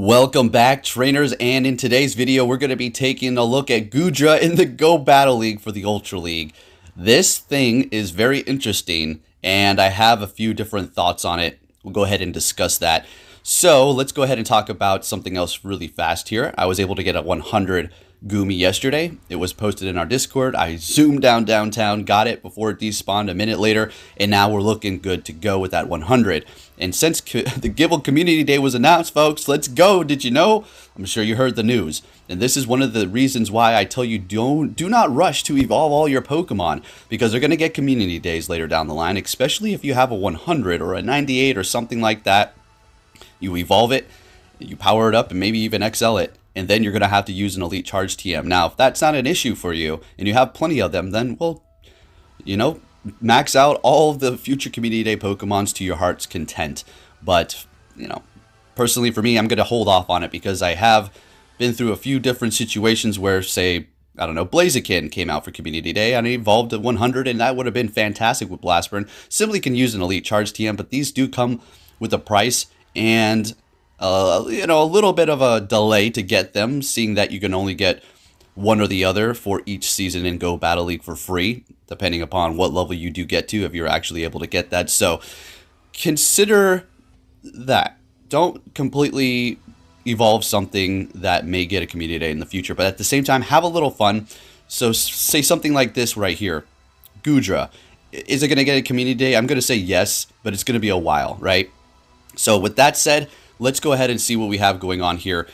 Welcome back, trainers, and in today's video we're going to be taking a look at Goodra in the Go Battle League for the Ultra League. This thing is very interesting and I have a few different thoughts on it. We'll go ahead and discuss that. So let's go ahead and talk about something else really fast here. I was able to get a 100 Goomy yesterday. It was posted in our Discord. I zoomed downtown, got it before it despawned a minute later, and now we're looking good to go with that 100. And since the Gible Community Day was announced, folks, let's go. Did you know? I'm sure you heard the news. And this is one of the reasons why I tell you do not rush to evolve all your Pokemon, because they're going to get Community Days later down the line, especially if you have a 100 or a 98 or something like that. You evolve it, you power it up, and maybe even XL it. And then you're going to have to use an Elite Charge TM. Now, if that's not an issue for you, and you have plenty of them, then, well, max out all of the future Community Day Pokemons to your heart's content. But, personally for me, I'm going to hold off on it because I have been through a few different situations where, say, I don't know, Blaziken came out for Community Day and I evolved at 100, and that would have been fantastic with Blastburn. Simply can use an Elite Charge TM, but these do come with a price and a little bit of a delay to get them, seeing that you can only get one or the other for each season in Go Battle League for free, depending upon what level you do get to, if you're actually able to get that. So consider that. Don't completely evolve something that may get a Community Day in the future, but at the same time, have a little fun. So say something like this right here. Goodra. Is it going to get a Community Day? I'm going to say yes, but it's going to be a while, right? So with that said, let's go ahead and see what we have going on here.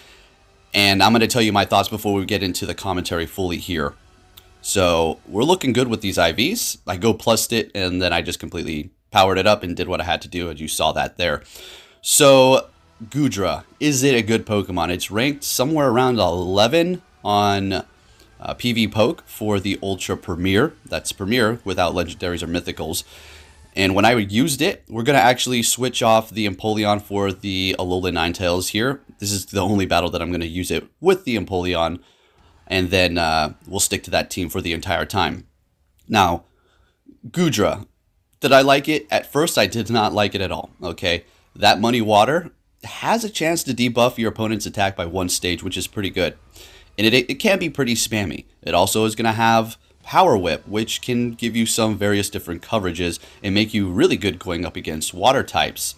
And I'm going to tell you my thoughts before we get into the commentary fully here. So we're looking good with these IVs. I Go Plused it, and then I just completely powered it up and did what I had to do, and you saw that there. So Goodra, is it a good Pokemon? It's ranked somewhere around 11 on PV Poke for the Ultra Premier. That's Premier without Legendaries or Mythicals. And when I used it, we're going to actually switch off the Empoleon for the Alolan Ninetales here. This is the only battle that I'm going to use it with the Empoleon. And then we'll stick to that team for the entire time. Now, Goodra. Did I like it? At first, I did not like it at all. Okay, that Money Water has a chance to debuff your opponent's attack by one stage, which is pretty good. And it can be pretty spammy. It also is going to have Power Whip, which can give you some various different coverages and make you really good going up against water types.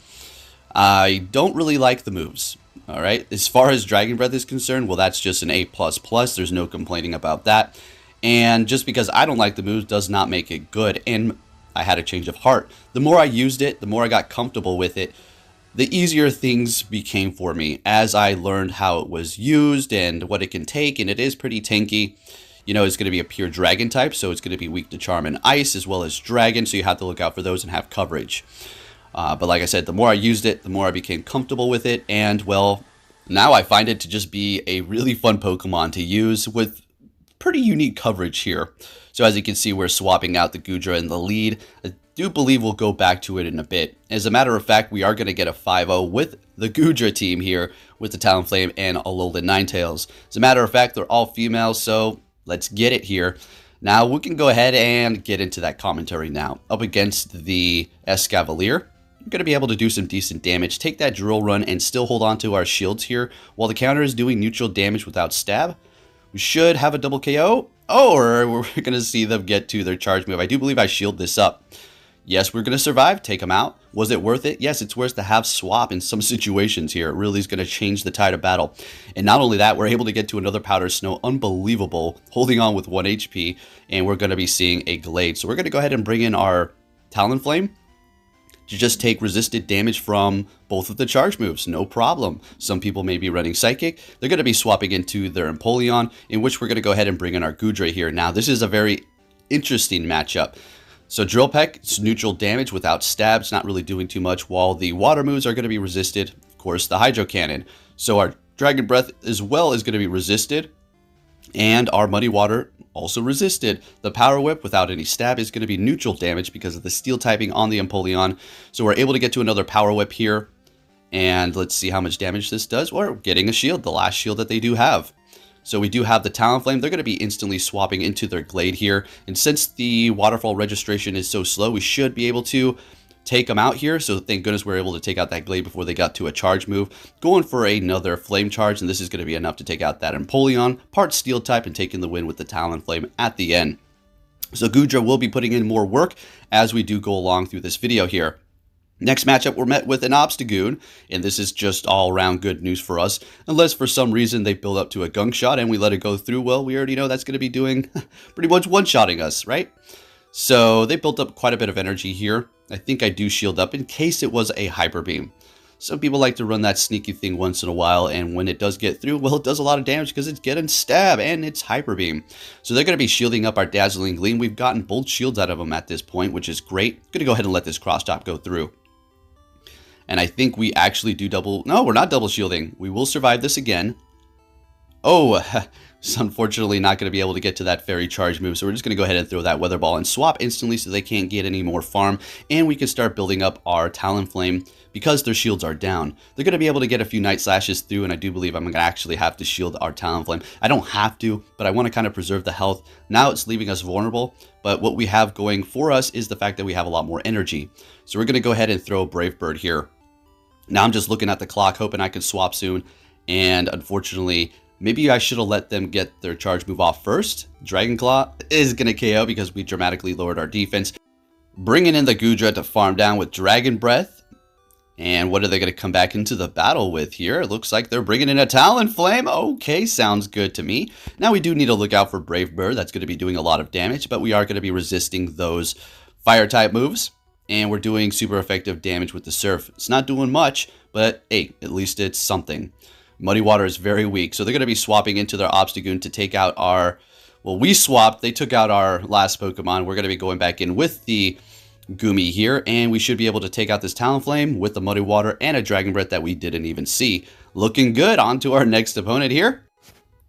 I don't really like the moves. All right, as far as Dragon Breath is concerned, well, that's just an A++. There's no complaining about that. And just because I don't like the moves does not make it good. And I had a change of heart. The more I used it, the more I got comfortable with it, the easier things became for me as I learned how it was used and what it can take. And it is pretty tanky. It's going to be a pure dragon type, so it's going to be weak to charm and ice as well as dragon, so you have to look out for those and have coverage. But like I said, the more I used it, the more I became comfortable with it, and well, now I find it to just be a really fun Pokemon to use with pretty unique coverage here. So as you can see, we're swapping out the Goodra in the lead. I do believe we'll go back to it in a bit. As a matter of fact, we are going to get a 5-0 with the Goodra team here with the Talonflame and Alolan Ninetales. As a matter of fact, they're all females, so let's get it here. Now, we can go ahead and get into that commentary now. Up against the Escavalier, we're going to be able to do some decent damage, take that drill run, and still hold on to our shields here. While the counter is doing neutral damage without stab, we should have a double KO, or we're going to see them get to their charge move. I do believe I shield this up. Yes, we're going to survive, take them out. Was it worth it? Yes, it's worth to have swap in some situations here. It really is going to change the tide of battle. And not only that, we're able to get to another Powder Snow. Unbelievable. Holding on with 1 HP. And we're going to be seeing a Glade. So we're going to go ahead and bring in our Talonflame to just take resisted damage from both of the charge moves. No problem. Some people may be running Psychic. They're going to be swapping into their Empoleon, in which we're going to go ahead and bring in our Goodra here. Now, this is a very interesting matchup. So Drill Peck, it's neutral damage without stabs, not really doing too much, while the water moves are going to be resisted. Of course, the Hydro Cannon. So our Dragon Breath as well is going to be resisted, and our Muddy Water also resisted. The Power Whip without any stab is going to be neutral damage because of the steel typing on the Empoleon. So we're able to get to another Power Whip here, and let's see how much damage this does. We're getting a shield, the last shield that they do have. So we do have the Talonflame. They're going to be instantly swapping into their Glade here. And since the waterfall registration is so slow, we should be able to take them out here. So thank goodness we were able to take out that Glade before they got to a charge move. Going for another Flame Charge, and this is going to be enough to take out that Empoleon, part Steel type, and taking the win with the Talonflame at the end. So Goodra will be putting in more work as we do go along through this video here. Next matchup, we're met with an Obstagoon, and this is just all-around good news for us. Unless for some reason they build up to a Gunk Shot and we let it go through, well, we already know that's going to be doing pretty much one-shotting us, right? So they built up quite a bit of energy here. I think I do shield up in case it was a Hyper Beam. Some people like to run that sneaky thing once in a while, and when it does get through, well, it does a lot of damage because it's getting stab and it's Hyper Beam. So they're going to be shielding up our Dazzling Gleam. We've gotten both shields out of them at this point, which is great. Going to go ahead and let this cross chop go through. And I think we actually do double... No, we're not double shielding. We will survive this again. Oh, it's unfortunately not going to be able to get to that Fairy Charge move. So we're just going to go ahead and throw that Weather Ball and swap instantly so they can't get any more farm. And we can start building up our Talonflame because their shields are down. They're going to be able to get a few Night Slashes through, and I do believe I'm going to actually have to shield our Talonflame. I don't have to, but I want to kind of preserve the health. Now it's leaving us vulnerable, but what we have going for us is the fact that we have a lot more energy. So we're going to go ahead and throw a Brave Bird here. Now I'm just looking at the clock, hoping I can swap soon, and unfortunately, maybe I should have let them get their charge move off first. Dragon Claw is going to KO because we dramatically lowered our defense. Bringing in the Goodra to farm down with Dragon Breath. And what are they going to come back into the battle with here? It looks like they're bringing in a Talonflame. Okay, sounds good to me. Now we do need to look out for Brave Bird. That's going to be doing a lot of damage, but we are going to be resisting those Fire-type moves. And we're doing super effective damage with the Surf. It's not doing much, but hey, at least it's something. Muddy Water is very weak, so they're going to be swapping into their Obstagoon to take out our... Well, we swapped. They took out our last Pokemon. We're going to be going back in with the Goomy here, and we should be able to take out this Talonflame with the Muddy Water and a Dragon Breath that we didn't even see. Looking good. On to our next opponent here.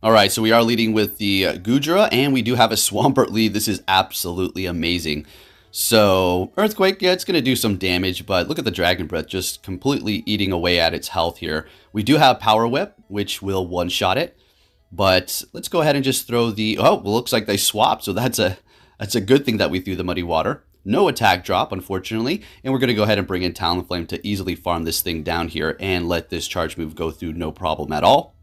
Alright, so we are leading with the Goodra, and we do have a Swampert lead. This is absolutely amazing. So, Earthquake, yeah, it's going to do some damage, but look at the Dragon Breath just completely eating away at its health here. We do have Power Whip, which will one-shot it, but let's go ahead and just throw the... Oh, well, looks like they swapped, so that's a good thing that we threw the Muddy Water. No attack drop, unfortunately, and we're going to go ahead and bring in Talonflame to easily farm this thing down here and let this charge move go through no problem at all.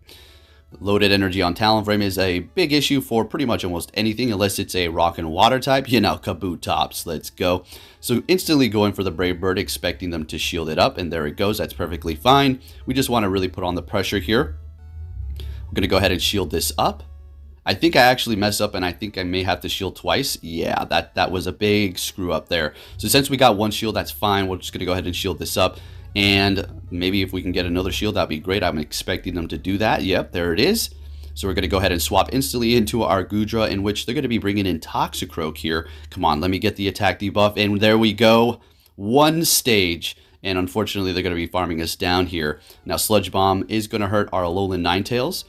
Loaded energy on Talonflame is a big issue for pretty much almost anything, unless it's a rock and water type. You know, kaboot tops. Let's go. So instantly going for the Brave Bird, expecting them to shield it up, and there it goes. That's perfectly fine. We just want to really put on the pressure here. We're going to go ahead and shield this up. I think I actually messed up, and I think I may have to shield twice. Yeah, that was a big screw up there. So since we got one shield, that's fine. We're just going to go ahead and shield this up. And maybe if we can get another shield, that'd be great. I'm expecting them to do that. Yep, there it is. So we're going to go ahead and swap instantly into our Goodra, in which they're going to be bringing in Toxicroak here. Come on, let me get the attack debuff. And there we go. One stage. And unfortunately, they're going to be farming us down here. Now, Sludge Bomb is going to hurt our Alolan Ninetales.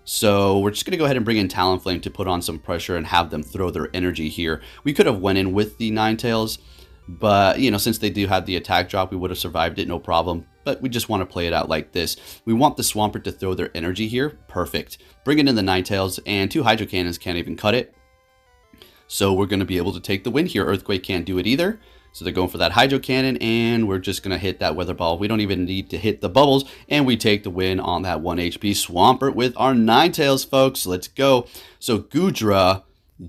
So we're just going to go ahead and bring in Talonflame to put on some pressure and have them throw their energy here. We could have went in with the Ninetales, but, you know, since they do have the attack drop, we would have survived it, no problem. But we just want to play it out like this. We want the Swampert to throw their energy here. Perfect. Bringing in the Ninetales, and 2 Hydro Cannons can't even cut it. So we're going to be able to take the win here. Earthquake can't do it either. So they're going for that Hydro Cannon, and we're just going to hit that Weather Ball. We don't even need to hit the bubbles, and we take the win on that 1 HP Swampert with our Ninetales, folks. Let's go. So Goodra,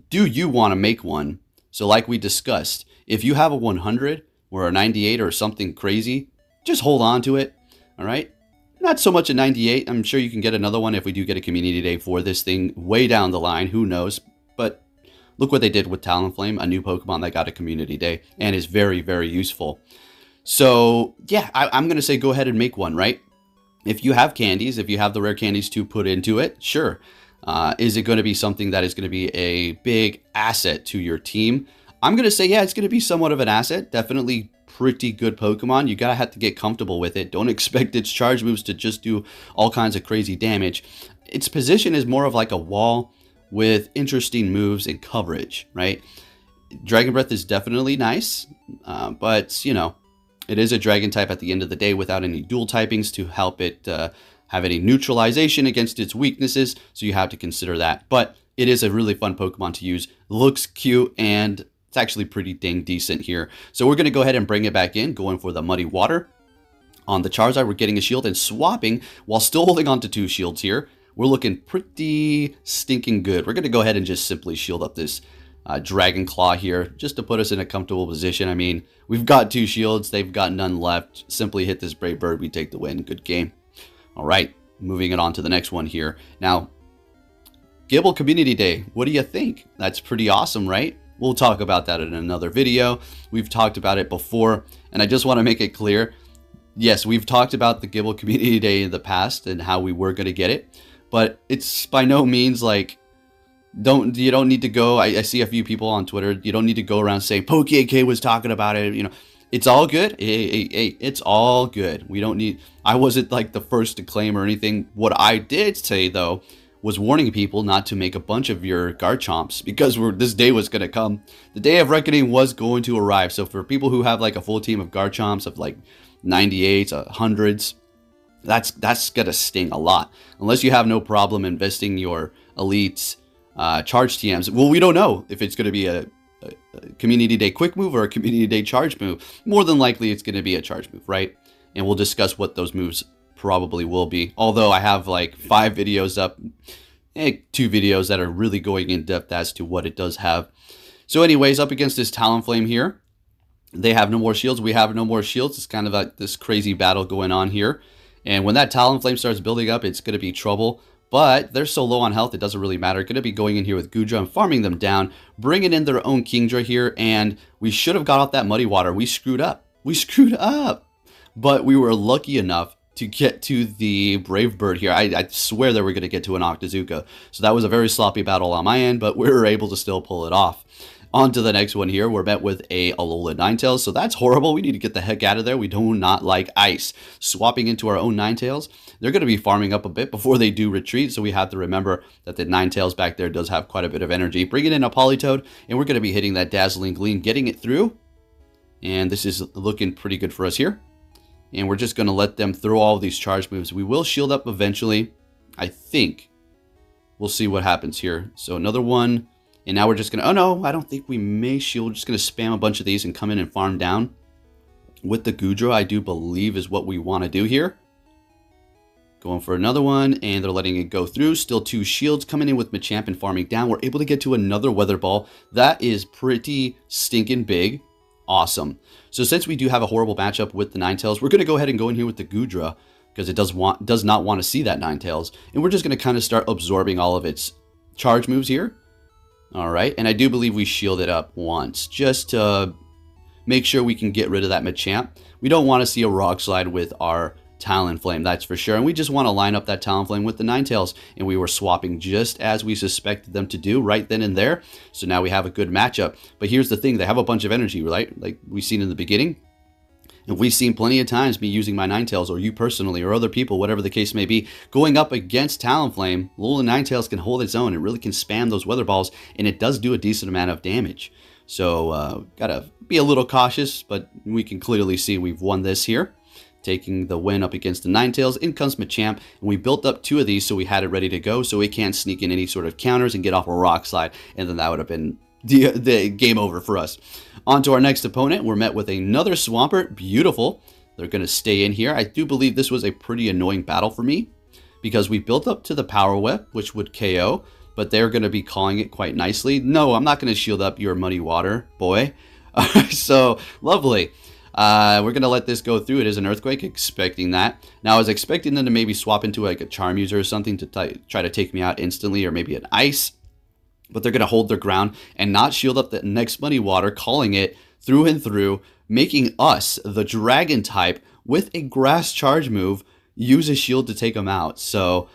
do you want to make one? So like we discussed, if you have a 100 or a 98 or something crazy, just hold on to it, all right? Not so much a 98. I'm sure you can get another one if we do get a community day for this thing way down the line. Who knows? But look what they did with Talonflame, a new Pokemon that got a community day and is very, very useful. So, yeah, I'm going to say go ahead and make one, right? If you have candies, if you have the rare candies to put into it, sure. Is it going to be something that is going to be a big asset to your team? I'm going to say, yeah, it's going to be somewhat of an asset. Definitely pretty good Pokemon. You gotta have to get comfortable with it. Don't expect its charge moves to just do all kinds of crazy damage. Its position is more of like a wall with interesting moves and coverage, right? Dragon Breath is definitely nice, but, you know, it is a dragon type at the end of the day without any dual typings to help it have any neutralization against its weaknesses, so you have to consider that. But it is a really fun Pokemon to use. Looks cute, and It's actually pretty dang decent here. So we're going to go ahead and bring it back in, going for the Muddy Water. On the Charizard, we're getting a shield and swapping while still holding on to 2 shields here. We're looking pretty stinking good. We're going to go ahead and just simply shield up this Dragon Claw here just to put us in a comfortable position. I mean, we've got 2 shields. They've got none left. Simply hit this Brave Bird. We take the win. Good game. All right, moving it on to the next one here. Now, Gible Community Day. What do you think? That's pretty awesome, right? We'll talk about that in another video. We've talked about it before, and I just want to make it clear. Yes, we've talked about the Gible Community Day in the past and how we were going to get it, but it's by no means like, you don't need to go, I see a few people on Twitter, you don't need to go around saying, PokeK was talking about it, you know, it's all good, hey, it's all good, we don't need, I wasn't like the first to claim or anything. What I did say though, was warning people not to make a bunch of your Garchomps because this day was going to come. The day of reckoning was going to arrive, so for people who have like a full team of Garchomps of like 98s, 100s, that's gonna sting a lot. Unless you have no problem investing your elites charge TMs. Well, we don't know if it's gonna be a community day quick move or a community day charge move. More than likely it's gonna be a charge move, right? And we'll discuss what those moves probably will be. Although I have like 5 videos up, 2 videos that are really going in depth as to what it does have. So anyways, up against this Talonflame here, they have no more shields. We have no more shields. It's kind of like this crazy battle going on here. And when that Talonflame starts building up, it's going to be trouble. But they're so low on health, it doesn't really matter. Going to be going in here with Goodra and farming them down, bringing in their own Kingdra here. And we should have got off that Muddy Water. We screwed up. We screwed up. But we were lucky enough to get to the Brave Bird here. I swear that we're going to get to an Octazooka. So that was a very sloppy battle on my end, but we were able to still pull it off. On to the next one here. We're met with a Alola Ninetales, so that's horrible. We need to get the heck out of there. We do not like ice. Swapping into our own Ninetales. They're going to be farming up a bit before they do retreat, so we have to remember that the Ninetales back there does have quite a bit of energy. Bringing in a Politoed, and we're going to be hitting that Dazzling Gleam, getting it through. And this is looking pretty good for us here. And we're just going to let them throw all of these charge moves. We will shield up eventually, I think. We'll see what happens here. So another one. And now we're just going to, oh no, I don't think we may shield. We're just going to spam a bunch of these and come in and farm down. With the Goodra, I do believe is what we want to do here. Going for another one, and they're letting it go through. Still 2 shields coming in with Machamp and farming down. We're able to get to another Weather Ball. That is pretty stinking big. Awesome. So since we do have a horrible matchup with the Ninetales, we're going to go ahead and go in here with the Goodra because it does not want to see that Ninetales. And we're just going to kind of start absorbing all of its charge moves here. All right, and I do believe we shielded up once just to make sure we can get rid of that Machamp. We don't want to see a Rock Slide with our Talonflame, that's for sure. And we just want to line up that Talonflame with the Ninetales. And we were swapping just as we suspected them to do right then and there. So now we have a good matchup. But here's the thing, they have a bunch of energy, right? Like we've seen in the beginning. And we've seen plenty of times me using my Ninetales, or you personally, or other people, whatever the case may be, going up against Talonflame. Alola Ninetales can hold its own. It really can spam those Weather Balls, and it does do a decent amount of damage. So, gotta be a little cautious, but we can clearly see we've won this here. Taking the win up against the Ninetales. In comes Machamp, and we built up 2 of these, so we had it ready to go, so we can't sneak in any sort of counters and get off a Rock Slide, and then that would have been the game over for us. On to our next opponent. We're met with another Swampert. Beautiful. They're going to stay in here. I do believe this was a pretty annoying battle for me because we built up to the Power Whip, which would KO, but they're going to be calling it quite nicely. No, I'm not going to shield up your Muddy Water, boy. So, lovely. We're going to let this go through. It is an Earthquake, expecting that. Now, I was expecting them to maybe swap into like a Charmuser or something to try to take me out instantly, or maybe an Ice. But they're going to hold their ground and not shield up the next Muddy Water, calling it through and through, making us, the Dragon type, with a Grass Charge move, use a shield to take them out. So,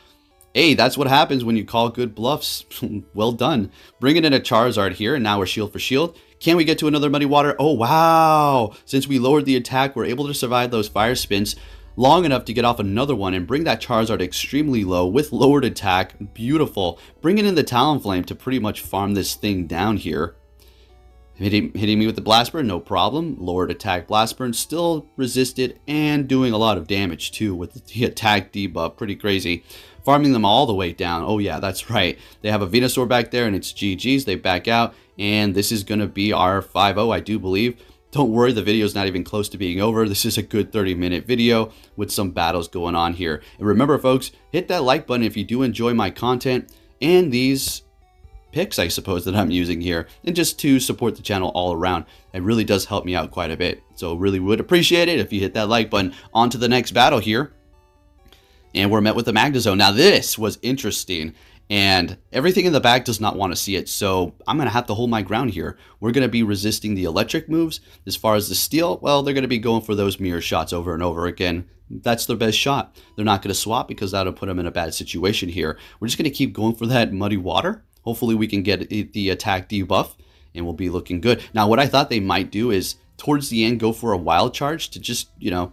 hey, that's what happens when you call good bluffs. Well done. Bringing in a Charizard here, and now we're shield for shield. Can we get to another Muddy Water? Oh, wow. Since we lowered the attack, we're able to survive those Fire Spins long enough to get off another one and bring that Charizard extremely low with lowered attack. Beautiful. Bringing in the Talonflame to pretty much farm this thing down here. Hitting me with the Blast Burn, no problem. Lowered attack Blast Burn, still resisted and doing a lot of damage too with the attack debuff. Pretty crazy. Farming them all the way down. Oh yeah, that's right. They have a Venusaur back there and it's GG's. They back out and this is going to be our 5-0, I do believe. Don't worry, the video is not even close to being over. This is a good 30-minute video with some battles going on here. And remember, folks, hit that like button if you do enjoy my content and these picks, I suppose, that I'm using here, and just to support the channel all around. It really does help me out quite a bit. So really would appreciate it if you hit that like button. On to the next battle here. And we're met with the Magnezone. Now this was interesting. And everything in the back does not want to see it, so I'm going to have to hold my ground here. We're going to be resisting the electric moves. As far as the steel, well, they're going to be going for those mirror shots over and over again. That's their best shot. They're not going to swap because that'll put them in a bad situation here. We're just going to keep going for that muddy water. Hopefully we can get the attack debuff, and we'll be looking good. Now, what I thought they might do is, towards the end, go for a wild charge to just, you know,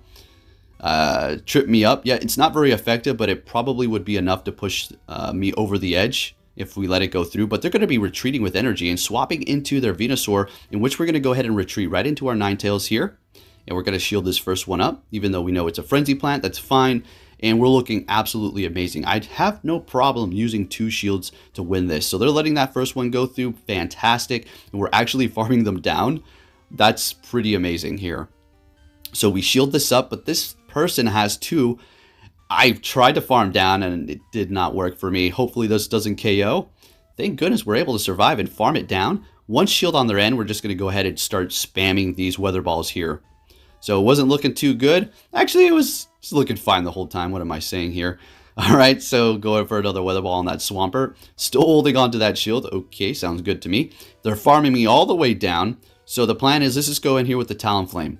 trip me up. Yeah, it's not very effective, but it probably would be enough to push me over the edge if we let it go through. But they're going to be retreating with energy and swapping into their Venusaur, in which we're going to go ahead and retreat right into our Ninetales here. And we're going to shield this first one up, even though we know it's a Frenzy Plant. That's fine. And we're looking absolutely amazing. I'd have no problem using 2 shields to win this. So they're letting that first one go through. Fantastic. And we're actually farming them down. That's pretty amazing here. So we shield this up, but this person has 2. I tried to farm down and it did not work for me. Hopefully this doesn't KO. Thank goodness we're able to survive and farm it down. One shield on their end, we're just going to go ahead and start spamming these weather balls here. So it wasn't looking too good. Actually, it was looking fine the whole time. What am I saying here? All right, so going for another weather ball on that Swampert. Still holding on to that shield. Okay, sounds good to me. They're farming me all the way down. So the plan is, let's just go in here with the Talonflame,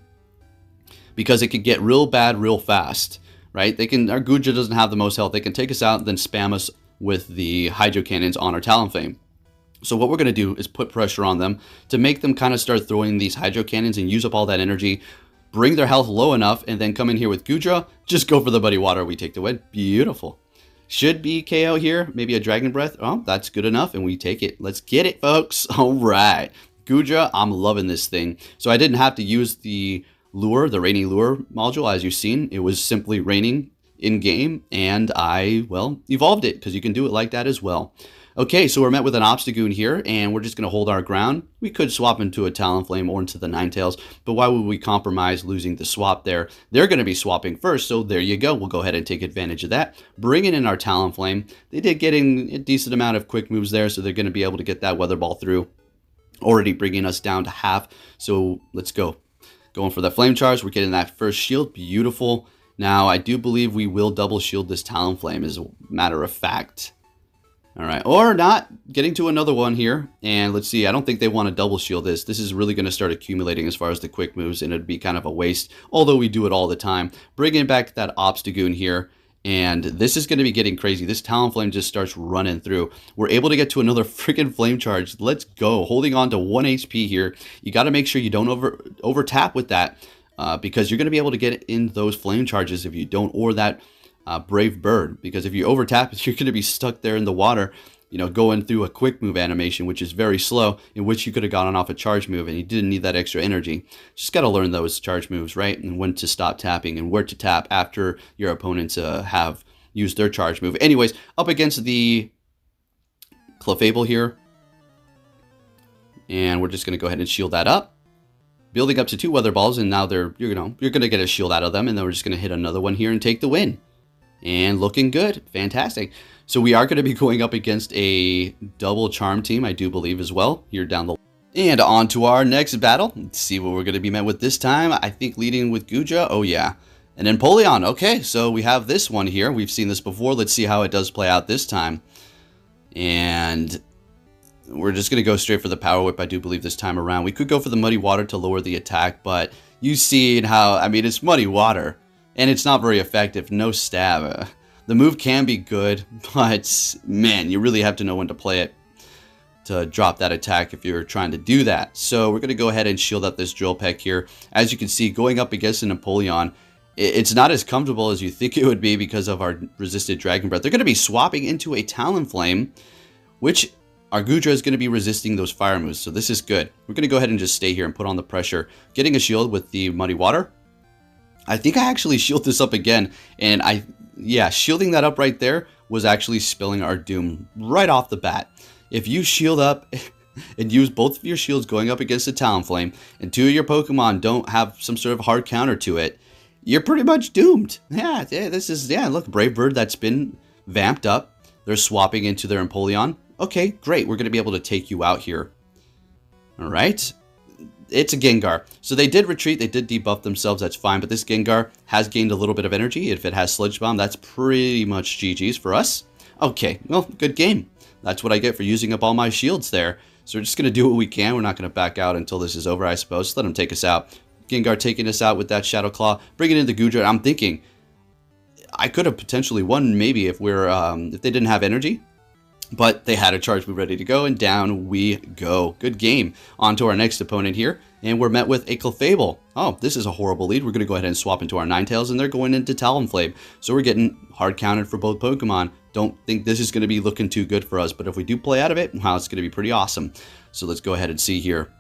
because it could get real bad real fast, right? Our Goodra doesn't have the most health. They can take us out and then spam us with the Hydro Cannons on our Talonflame. So what we're going to do is put pressure on them to make them kind of start throwing these Hydro Cannons and use up all that energy, bring their health low enough, and then come in here with Goodra, just go for the Muddy Water. We take the win. Beautiful. Should be KO here. Maybe a Dragon Breath. Oh, that's good enough, and we take it. Let's get it, folks. All right. Goodra, I'm loving this thing. So I didn't have to use the lure, the rainy lure module, as you've seen. It was simply raining in game, and I, well, evolved it, because you can do it like that as well. Okay, so we're met with an Obstagoon here, and we're just going to hold our ground. We could swap into a Talonflame or into the Ninetales, but why would we compromise losing the swap there? They're going to be swapping first, so there you go. We'll go ahead and take advantage of that. Bringing in our Talonflame. They did get in a decent amount of quick moves there, so they're going to be able to get that Weather Ball through. Already bringing us down to half, so let's go. Going for the Flame Charge. We're getting that first shield. Beautiful. Now, I do believe we will double shield this Talonflame, as a matter of fact. All right, or not. Getting to another one here, and let's see. I don't think they want to double shield this. This is really going to start accumulating as far as the quick moves, and it'd be kind of a waste, although we do it all the time. Bringing back that Obstagoon here, and this is going to be getting crazy. This Talonflame just starts running through. We're able to get to another freaking Flame Charge. Let's go. Holding on to 1 HP here. You got to make sure you don't over tap with that, because you're going to be able to get in those Flame Charges if you don't, or that Brave Bird, because if you over tap, you're going to be stuck there in the water, you know, going through a quick move animation, which is very slow, in which you could have gotten off a charge move, and you didn't need that extra energy. Just got to learn those charge moves, right? And when to stop tapping and where to tap after your opponents have used their charge move. Anyways, up against the Clefable here, and we're just going to go ahead and shield that up. Building up to 2 Weather Balls, and now you're going to get a shield out of them, and then we're just going to hit another one here and take the win. And looking good. Fantastic. So we are going to be going up against a double charm team, I do believe, as well, here down the line. And on to our next battle. Let's see what we're going to be met with this time. I think leading with Goodra. Oh, yeah. And Empoleon. Okay, so we have this one here. We've seen this before. Let's see how it does play out this time. And we're just going to go straight for the Power Whip, I do believe, this time around. We could go for the Muddy Water to lower the attack, but you've seen how, I mean, it's Muddy Water. And it's not very effective. No stab. The move can be good, but man, you really have to know when to play it to drop that attack if you're trying to do that. So we're going to go ahead and shield up this Drill Peck here. As you can see, going up against an Empoleon, it's not as comfortable as you think it would be because of our resisted Dragon Breath. They're going to be swapping into a Talonflame, which our Goodra is going to be resisting those fire moves, so this is good. We're going to go ahead and just stay here and put on the pressure. Getting a shield with the Muddy Water. I think I actually shield this up again, and yeah, shielding that up right there was actually spilling our doom right off the bat. If you shield up and use both of your shields going up against a Talonflame, and 2 of your Pokemon don't have some sort of hard counter to it, you're pretty much doomed. Yeah, look, Brave Bird, that's been vamped up. They're swapping into their Empoleon. Okay, great. We're going to be able to take you out here. All right. It's a Gengar. So they did retreat. They did debuff themselves. That's fine. But this Gengar has gained a little bit of energy. If it has Sludge Bomb, that's pretty much GG's for us. Okay, well, good game. That's what I get for using up all my shields there. So we're just going to do what we can. We're not going to back out until this is over, I suppose. Let them take us out. Gengar taking us out with that Shadow Claw. Bringing in the Goodra. I'm thinking I could have potentially won maybe if if they didn't have energy. But they had a charge move ready to go, and down we go. Good game. On to our next opponent here, and we're met with a Clefable. Oh, this is a horrible lead. We're going to go ahead and swap into our Ninetales, and they're going into Talonflame. So we're getting hard counted for both Pokemon. Don't think this is going to be looking too good for us, but if we do play out of it, wow, it's going to be pretty awesome. So let's go ahead and see here.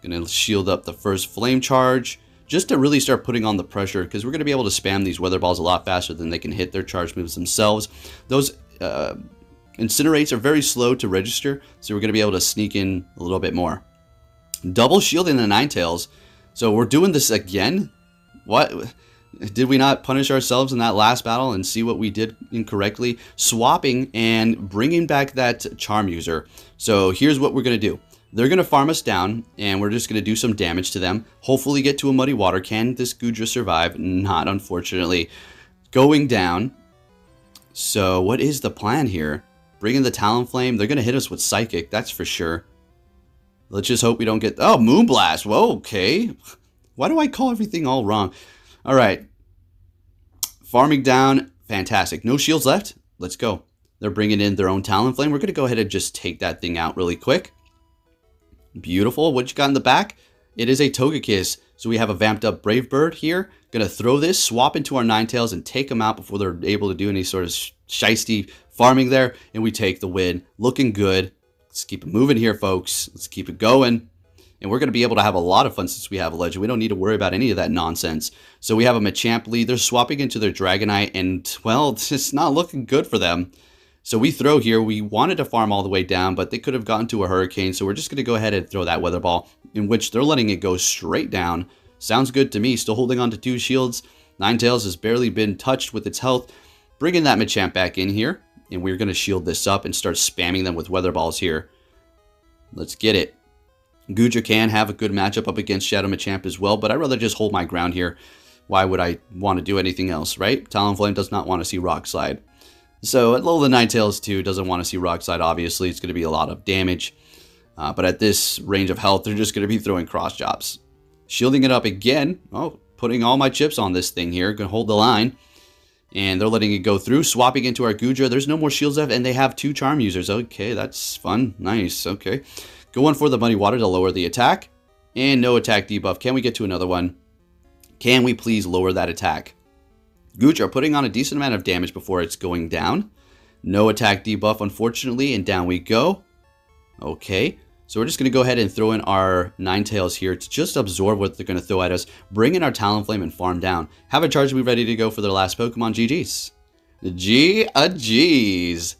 Going to shield up the first Flame Charge, just to really start putting on the pressure, because we're going to be able to spam these Weather Balls a lot faster than they can hit their charge moves themselves. Those Incinerates are very slow to register, so we're going to be able to sneak in a little bit more. Double shielding the Ninetales. So we're doing this again? What? Did we not punish ourselves in that last battle and see what we did incorrectly? Swapping and bringing back that Charm User. So here's what we're going to do. They're going to farm us down, and we're just going to do some damage to them. Hopefully get to a Muddy Water. Can this Goodra survive? Not, unfortunately. Going down. So what is the plan here? Bring in the Talonflame. They're going to hit us with Psychic, that's for sure. Let's just hope we don't get... Oh, Moonblast. Whoa, okay. Why do I call everything all wrong? All right. Farming down. Fantastic. No shields left. Let's go. They're bringing in their own Talonflame. We're going to go ahead and just take that thing out really quick. Beautiful. What you got in the back? It is a Togekiss. So we have a vamped up Brave Bird here. Going to throw this, swap into our Ninetales, and take them out before they're able to do any sort of shiesty farming there. And we take the win. Looking good. Let's keep it moving here, folks. Let's keep it going. And we're going to be able to have a lot of fun since we have a Legend. We don't need to worry about any of that nonsense. So we have a Machamp lead. They're swapping into their Dragonite, and, well, it's not looking good for them. So we throw here. We wanted to farm all the way down, but they could have gotten to a Hurricane. So we're just going to go ahead and throw that Weather Ball, in which they're letting it go straight down. Sounds good to me. Still holding on to 2 shields. Ninetales has barely been touched with its health. Bringing that Machamp back in here. And we're going to shield this up and start spamming them with Weather Balls here. Let's get it. Goodra can have a good matchup up against Shadow Machamp as well, but I'd rather just hold my ground here. Why would I want to do anything else, right? Talonflame does not want to see Rock Slide. So, although the Ninetales too doesn't want to see Rock Slide, obviously, it's going to be a lot of damage. But at this range of health, they're just going to be throwing cross chops. Shielding it up again. Oh, putting all my chips on this thing here. Going to hold the line. And they're letting it go through. Swapping into our Goodra. There's no more shields left, and they have 2 Charm Users. Okay, that's fun. Nice. Okay. Going for the Muddy Water to lower the attack. And no attack debuff. Can we get to another one? Can we please lower that attack? Goodra putting on a decent amount of damage before it's going down. No attack debuff, unfortunately, and down we go. Okay. So we're just going to go ahead and throw in our Ninetales here to just absorb what they're going to throw at us. Bring in our Talonflame and farm down. Have a charge move ready to go for their last Pokemon. GG's. G's.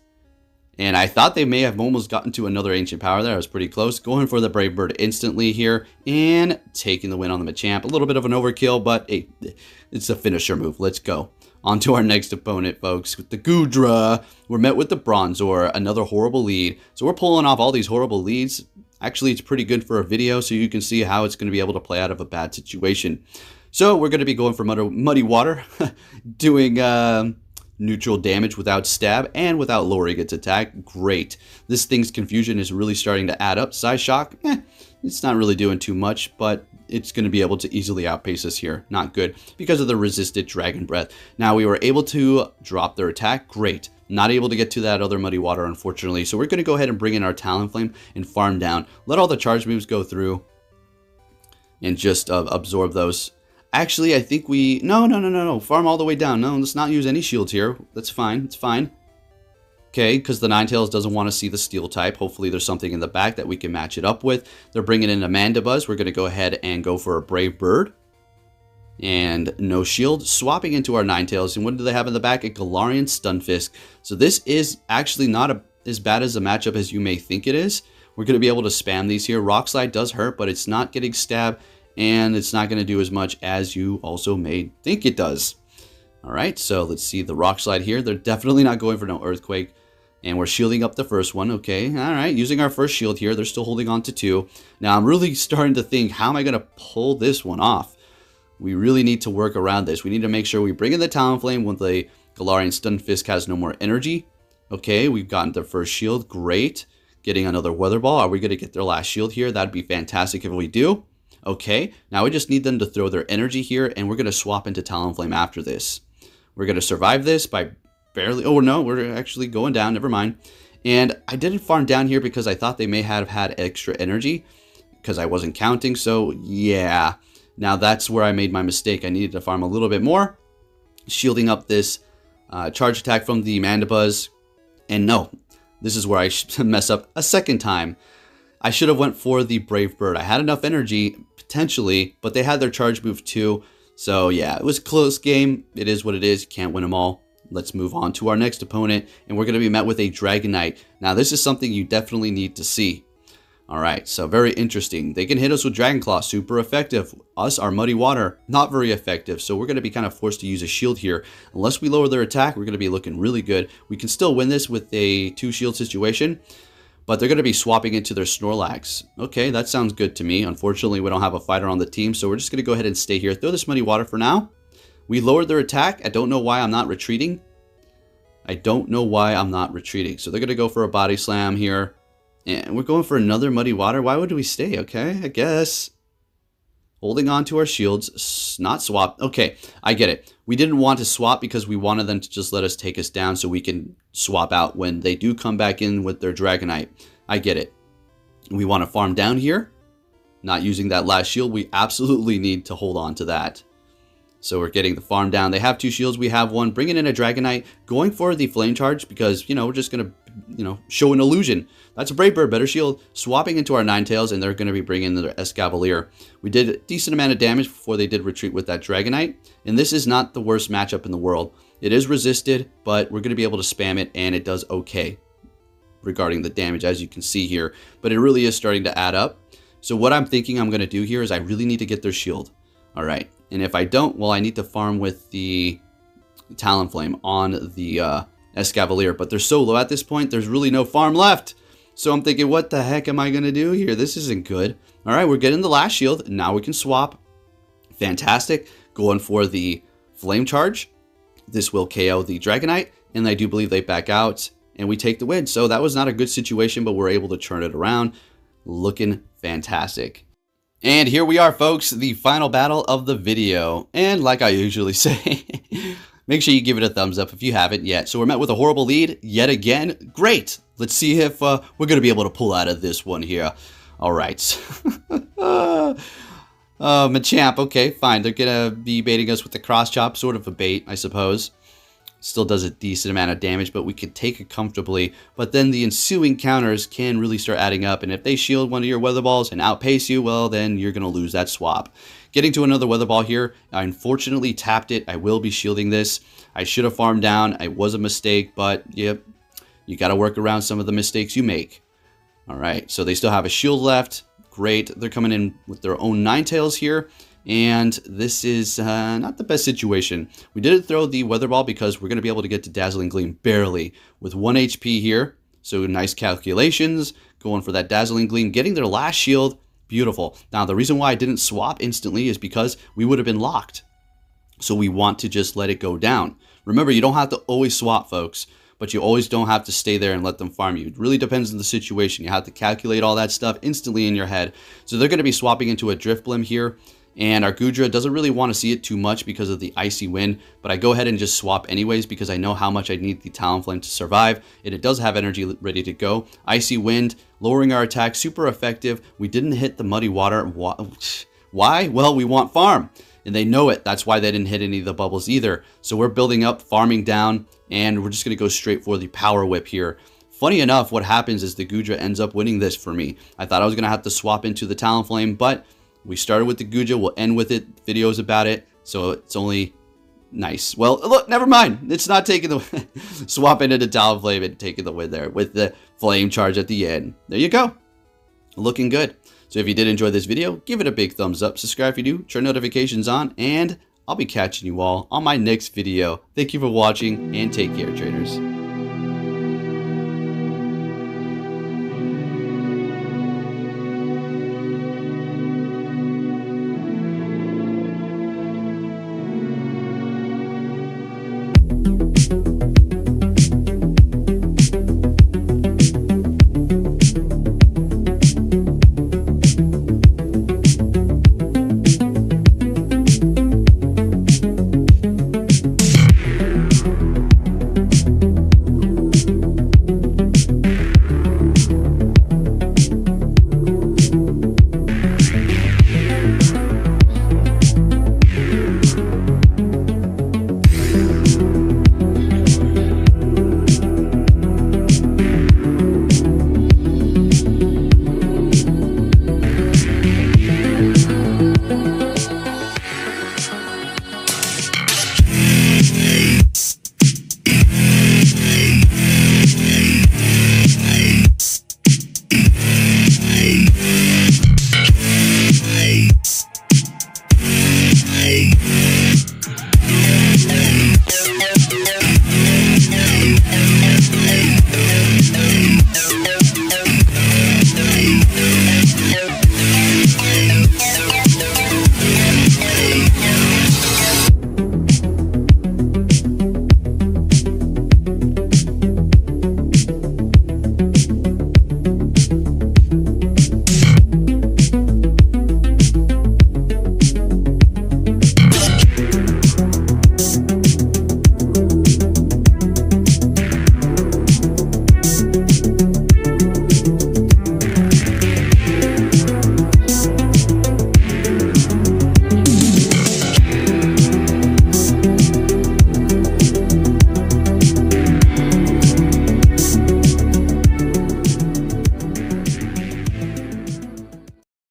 And I thought they may have almost gotten to another Ancient Power there. I was pretty close. Going for the Brave Bird instantly here. And taking the win on the Machamp. A little bit of an overkill, but hey, it's a finisher move. Let's go. On to our next opponent, folks. With the Goodra, we're met with the Bronzor. Another horrible lead. So we're pulling off all these horrible leads. Actually, it's pretty good for a video, so you can see how it's going to be able to play out of a bad situation. So we're going to be going for Muddy Water. Doing... neutral damage without stab and without lowering its attack. Great. This thing's confusion is really starting to add up. Size Shock, it's not really doing too much, but it's going to be able to easily outpace us here. Not good because of the resisted Dragon Breath. Now we were able to drop their attack. Great. Not able to get to that other Muddy Water, unfortunately. So we're going to go ahead and bring in our Talonflame and farm down. Let all the charge moves go through and just absorb those. Actually, I think we... No. Farm all the way down. No, let's not use any shields here. That's fine. It's fine. Okay, because the Ninetales doesn't want to see the Steel type. Hopefully there's something in the back that we can match it up with. They're bringing in a Mandibuzz. We're going to go ahead and go for a Brave Bird. And no shield. Swapping into our Ninetales. And what do they have in the back? A Galarian Stunfisk. So this is actually not as bad as a matchup as you may think it is. We're going to be able to spam these here. Rock Slide does hurt, but it's not getting stabbed. And it's not going to do as much as you also may think it does. Alright, so let's see the Rock Slide here. They're definitely not going for no Earthquake. And we're shielding up the first one. Okay, alright, using our first shield here. They're still holding on to 2. Now I'm really starting to think, how am I going to pull this one off? We really need to work around this. We need to make sure we bring in the Talonflame when the Galarian Stunfisk has no more energy. Okay, we've gotten their first shield. Great. Getting another Weather Ball. Are we going to get their last shield here? That'd be fantastic if we do. Okay, now we just need them to throw their energy here, and we're going to swap into Talonflame after this. We're going to survive this by barely... Oh, no, we're actually going down. Never mind. And I didn't farm down here because I thought they may have had extra energy because I wasn't counting. So, yeah. Now, that's where I made my mistake. I needed to farm a little bit more. Shielding up this charge attack from the Mandibuzz. And no, this is where I mess up a second time. I should have went for the Brave Bird. I had enough energy, potentially, but they had their charge move too. So yeah, it was a close game. It is what it is. You can't win them all. Let's move on to our next opponent, and we're going to be met with a Dragonite. Now, this is something you definitely need to see. Alright, so very interesting. They can hit us with Dragon Claw, super effective. Us, our Muddy Water, not very effective. So we're going to be kind of forced to use a shield here. Unless we lower their attack, we're going to be looking really good. We can still win this with a 2-shield situation. But they're going to be swapping into their Snorlax. Okay, that sounds good to me. Unfortunately, we don't have a fighter on the team, so we're just going to go ahead and stay here. Throw this Muddy Water for now. We lowered their attack. I don't know why I'm not retreating. So they're going to go for a Body Slam here. And we're going for another Muddy Water. Why would we stay? Okay, I guess. Holding on to our shields. Not swap. Okay, I get it. We didn't want to swap because we wanted them to just let us take us down so we can swap out when they do come back in with their Dragonite. I get it. We want to farm down here. Not using that last shield. We absolutely need to hold on to that. So we're getting the farm down. They have 2 shields. We have 1. Bringing in a Dragonite. Going for the Flame Charge because, we're just going to, show an illusion. That's a Brave Bird, better shield. Swapping into our Ninetales, and they're going to be bringing in their Escavalier. We did a decent amount of damage before they did retreat with that Dragonite. And this is not the worst matchup in the world. It is resisted, but we're going to be able to spam it, and it does okay regarding the damage, as you can see here. But it really is starting to add up. So what I'm thinking I'm going to do here is I really need to get their shield. All right. And if I don't, well, I need to farm with the Talonflame on the Escavalier. But they're so low at this point, there's really no farm left. So I'm thinking, what the heck am I going to do here? This isn't good. All right, we're getting the last shield. Now we can swap. Fantastic. Going for the Flame Charge. This will KO the Dragonite. And I do believe they back out. And we take the win. So that was not a good situation, but we're able to turn it around. Looking fantastic. And here we are, folks, the final battle of the video. And like I usually say, make sure you give it a thumbs up if you haven't yet. So we're met with a horrible lead yet again. Great. Let's see if we're going to be able to pull out of this one here. All right. Machamp. Okay, fine. They're going to be baiting us with the cross chop. Sort of a bait, I suppose. Still does a decent amount of damage, but we can take it comfortably. But then the ensuing counters can really start adding up. And if they shield one of your Weather Balls and outpace you, well, then you're going to lose that swap. Getting to another Weather Ball here. I unfortunately tapped it. I will be shielding this. I should have farmed down. It was a mistake, but yep, you got to work around some of the mistakes you make. All right, so they still have a shield left. Great. They're coming in with their own Ninetales here. And this is not the best situation. We did throw the Weather Ball because we're going to be able to get to Dazzling Gleam barely with 1 HP here. So nice calculations. Going for that Dazzling Gleam. Getting their last shield. Beautiful. Now, the reason why I didn't swap instantly is because we would have been locked. So we want to just let it go down. Remember, you don't have to always swap, folks. But you always don't have to stay there and let them farm you. It really depends on the situation. You have to calculate all that stuff instantly in your head. So they're going to be swapping into a Drifblim here. And our Goodra doesn't really want to see it too much because of the Icy Wind. But I go ahead and just swap anyways because I know how much I need the Talonflame to survive. And it does have energy ready to go. Icy Wind, lowering our attack, super effective. We didn't hit the Muddy Water. Why? Well, we want farm. and they know it. That's why they didn't hit any of the bubbles either. So we're building up, farming down, and we're just going to go straight for the Power Whip here. Funny enough, what happens is the Goodra ends up winning this for me. I thought I was going to have to swap into the Talonflame, but we started with the Goodra. We'll end with it. Videos about it, so it's only nice. Well, look, never mind. It's not taking the swap into the Talonflame and taking the win there with the Flame Charge at the end. There you go. Looking good. So if you did enjoy this video, give it a big thumbs up. Subscribe if you do. Turn notifications on, and I'll be catching you all on my next video. Thank you for watching, and take care, traders.